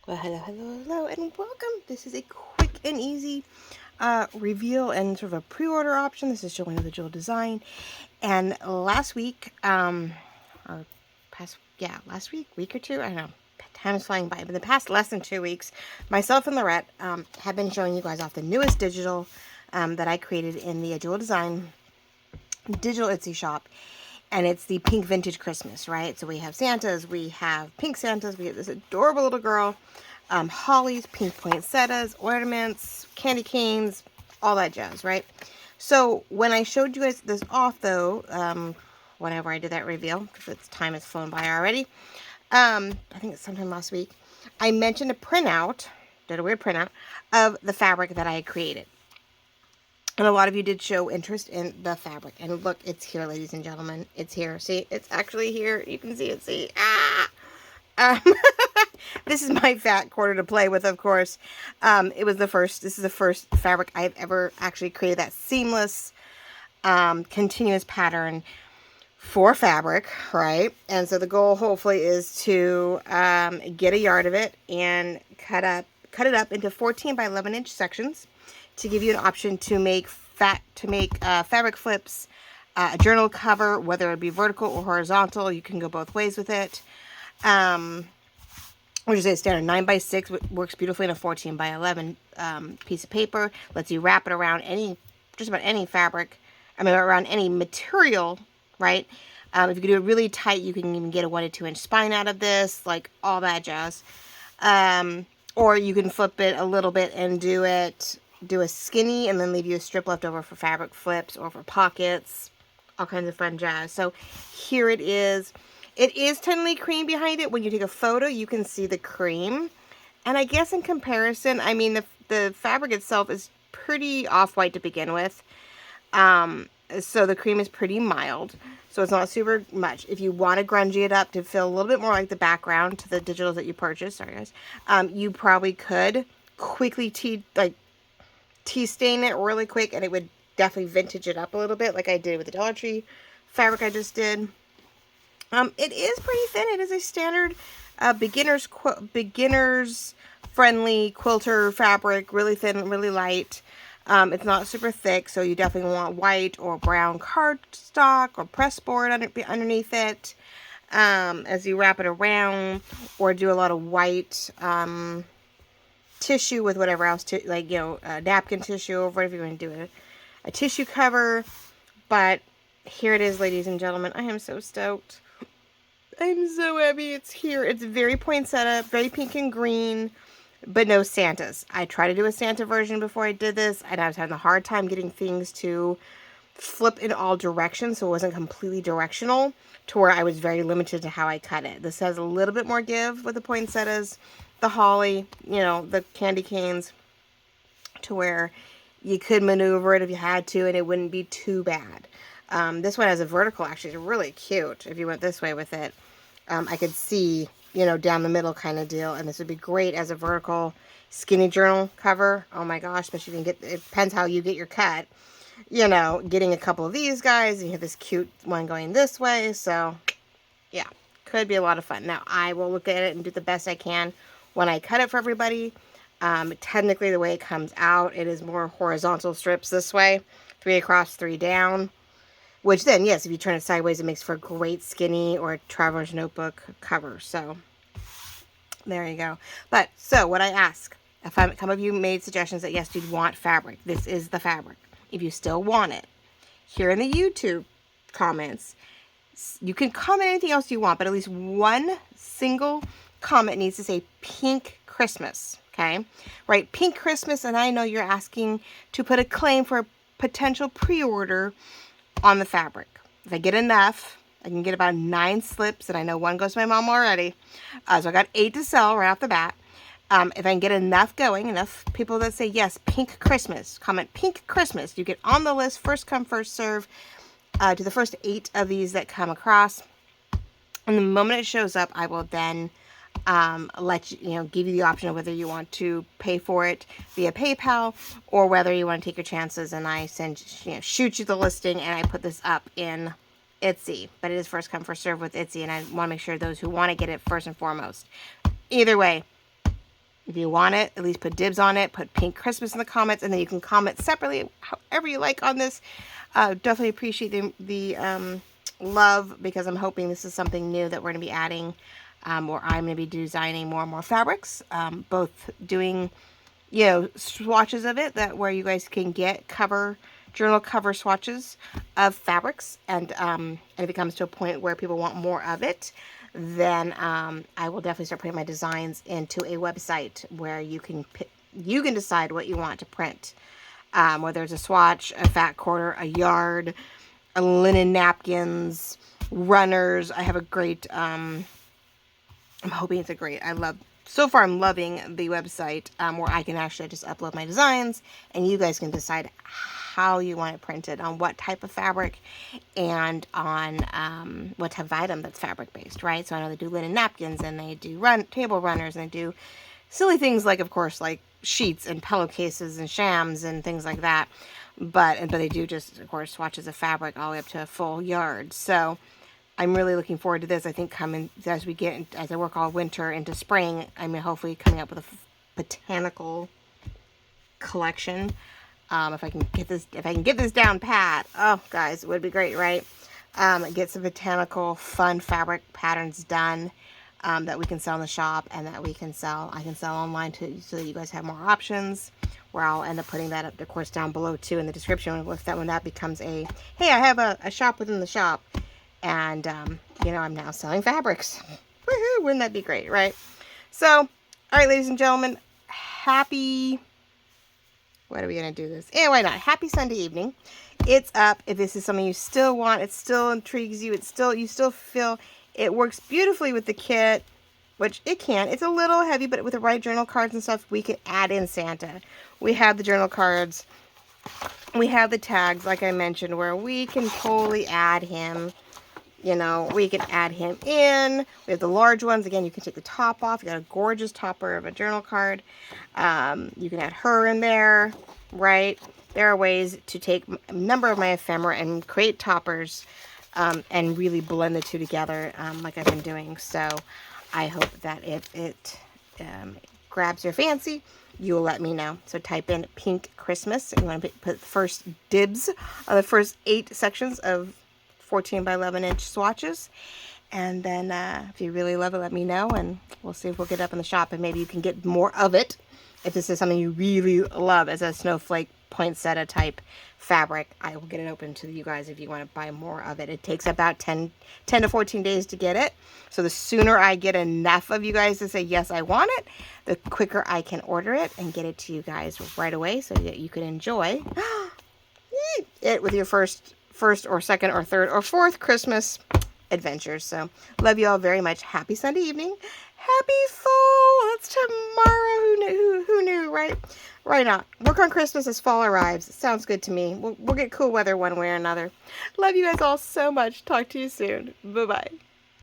Well, hello, and welcome. This is a quick and easy reveal and sort of a pre-order option. This is showing the jewel design. And last week, or last week or two, I don't know. Time is flying by, but the past less than 2 weeks, myself and Lorette have been showing you guys off the newest digital that I created in the jewel design digital Etsy shop. And it's the pink vintage Christmas, right? So we have Santas, we have pink Santas, we have this adorable little girl, hollies, pink poinsettias, ornaments, candy canes, all that jazz, right? So when I showed you guys this off, though, whenever I did that reveal, because time has flown by already, I think it's sometime last week, I mentioned a printout, did a weird printout, of the fabric that I had created. And a lot of you did show interest in the fabric. And look, it's here, ladies and gentlemen. It's here. See, it's actually here. You can see it. See? Ah! This is my fat quarter to play with, of course. This is the first fabric I've ever actually created that seamless, continuous pattern for fabric, right? And so the goal, hopefully, is to get a yard of it and cut it up into 14 by 11 inch sections, to give you an option to make fabric flips, a journal cover, whether it be vertical or horizontal. You can go both ways with it. Which is a standard 9x6, works beautifully in a 14 by 11 piece of paper. Lets you wrap it around just about any fabric. Around any material, right? If you can do it really tight, you can even get a 1 to 2 inch spine out of this, like all that jazz. Or you can flip it a little bit and do a skinny and then leave you a strip left over for fabric flips or for pockets, all kinds of fun jazz. So here it is. It is totally cream behind it. When you take a photo, you can see the cream. And I guess in comparison, the fabric itself is pretty off-white to begin with. So the cream is pretty mild. So it's not super much. If you want to grungy it up to feel a little bit more like the background to the digitals that you purchased, sorry guys, you probably could quickly tea stain it really quick, and it would definitely vintage it up a little bit, like I did with the Dollar Tree fabric I just did. It is pretty thin. It is a standard beginners friendly quilter fabric, really thin, really light. It's not super thick, so you definitely want white or brown cardstock or press board underneath it as you wrap it around, or do a lot of white tissue with whatever else, napkin tissue over it if you're going to do a tissue cover. But here it is, ladies and gentlemen. I am so stoked. I'm so happy it's here. It's very poinsettia, very pink and green, but no Santas. I tried to do a Santa version before I did this, and I was having a hard time getting things to flip in all directions, so it wasn't completely directional, to where I was very limited to how I cut it. This has a little bit more give with the poinsettias, the holly, the candy canes, to where you could maneuver it if you had to, and it wouldn't be too bad. This one has a vertical, actually. It's really cute if you went this way with it. I could see, down the middle kind of deal, and this would be great as a vertical skinny journal cover. Oh my gosh, especially if you can it depends how you get your cut. Getting a couple of these guys, you have this cute one going this way, so yeah, could be a lot of fun. Now, I will look at it and do the best I can when I cut it for everybody. Technically, the way it comes out, it is more horizontal strips this way, 3 across, 3 down. Which then, yes, if you turn it sideways, it makes for a great skinny or traveler's notebook cover. So, there you go. But, so, what I ask, if some of you made suggestions that, yes, you'd want fabric. This is the fabric. If you still want it, here in the YouTube comments, you can comment anything else you want, but at least one single comment needs to say Pink Christmas, okay? Right, Pink Christmas, and I know you're asking to put a claim for a potential pre-order on the fabric. If I get enough, I can get about 9 slips, and I know one goes to my mom already. So I got 8 to sell right off the bat. If I can get enough people that say, yes, Pink Christmas, comment Pink Christmas, you get on the list, first come, first serve, to the first 8 of these that come across. And the moment it shows up, I will then give you the option of whether you want to pay for it via PayPal, or whether you want to take your chances and I shoot you the listing and I put this up in Etsy. But it is first come, first serve with Etsy, and I want to make sure those who want to get it first and foremost. Either way, If you want it, at least put dibs on it. Put Pink Christmas in the comments, and then you can comment separately however you like on this. Definitely appreciate the love, because I'm hoping this is something new that we're going to be adding, or I'm going to be designing more and more fabrics, both doing, you know, swatches of it, that where you guys can get journal cover swatches of fabrics, and if it comes to a point where people want more of it, then I will definitely start putting my designs into a website where you can decide what you want to print, whether it's a swatch, a fat quarter, a yard, a linen napkins, runners. I have a great I'm hoping it's a great, so far I'm loving the website, where I can actually just upload my designs, and you guys can decide how you want it printed, on what type of fabric, and on what type of item that's fabric based, right? So I know they do linen napkins, and they do table runners, and they do silly things like, of course, like sheets and pillowcases and shams and things like that. But they do just, of course, swatches of fabric all the way up to a full yard. So I'm really looking forward to this. I think as I work all winter into spring, I'm hopefully coming up with a botanical collection. If I can get this down pat, oh guys, it would be great, right? Get some botanical fun fabric patterns done, that we can sell in the shop, and that I can sell online too, so that you guys have more options. Where I'll end up putting that up, of course, down below too in the description, when that becomes hey, I have a shop within the shop, and you know, I'm now selling fabrics. Woohoo! Wouldn't that be great, right? So, all right, ladies and gentlemen, what are we going to do this? Yeah, why not? Happy Sunday evening. It's up. If this is something you still want, it still intrigues you, you still feel it works beautifully with the kit, which it can. It's a little heavy, but with the right journal cards and stuff, we can add in Santa. We have the journal cards. We have the tags, like I mentioned, where we can totally add him. You know, we can add him in. We have the large ones. Again, you can take the top off. You got a gorgeous topper of a journal card. You can add her in there, right? There are ways to take a number of my ephemera and create toppers, and really blend the two together, like I've been doing. So I hope that if it grabs your fancy, you will let me know. So type in Pink Christmas. You want to put first dibs on the first 8 sections of 14 by 11 inch swatches, and then if you really love it, let me know, and we'll see if we'll get it up in the shop, and maybe you can get more of it if this is something you really love as a snowflake poinsettia type fabric. I will get it open to you guys if you want to buy more of it. It takes about 10 to 14 days to get it, so the sooner I get enough of you guys to say yes, I want it, the quicker I can order it and get it to you guys right away, so that you can enjoy it with your first or second or third or fourth Christmas adventures. So love you all very much. Happy Sunday evening. Happy fall. It's tomorrow. Who knew, right? Right on. Work on Christmas as fall arrives. It sounds good to me. We'll get cool weather one way or another. Love you guys all so much. Talk to you soon. Bye-bye.